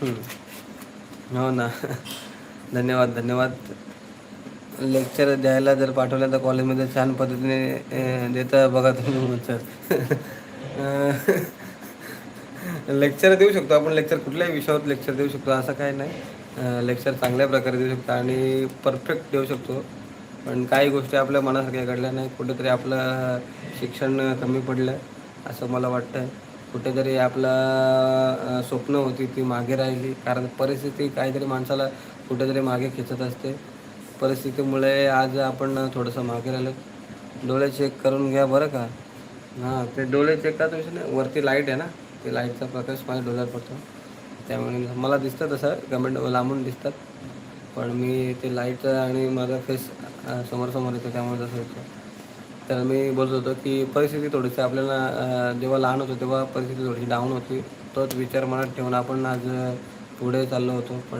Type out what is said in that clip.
हं. हो ना. धन्यवाद, धन्यवाद. लेक्चर द्यायला जर पाठवलं तर कॉलेजमध्ये छान पद्धतीने देता बघा तुम्ही मग सर. लेक्चर देऊ शकतो आपण. लेक्चर कुठल्याही विषयावर लेक्चर देऊ शकतो असं काही नाही. लेक्चर चांगल्या प्रकारे देऊ शकतो आणि परफेक्ट देऊ शकतो. पण काही गोष्टी आपल्या मनासारख्या घडल्या नाही. कुठेतरी आपलं शिक्षण कमी पडलं असं मला वाटतं. कुठेतरी आपलं स्वप्न होती ती मागे राहिली. कारण परिस्थिती काहीतरी माणसाला कुठेतरी मागे खेचत असते. परिस्थितीमुळे आज आपण थोडंसं मागे राहिलो. डोळे चेक करून घ्या बरं का. हां, ते डोळे चेक करायचा विषय नाही. वरती लाईट आहे ना, ते लाईटचा प्रकाश माझ्या डोळ्यावर पडतो. त्यामुळे मला दिसतं तसं गव्हर्मेंट लांबून दिसतात. पण मी ते लाईट आणि माझा फेस समोरासमोर येतो त्यामुळे तसं होतं. तर मी बोलत होतो, की परिस्थिती थोडीशी आपल्याला जेव्हा लहान होतो तेव्हा परिस्थिती थोडीशी डाऊन होती. तोच विचार मनात ठेवून आपण आज पुढे चाललो होतो. पण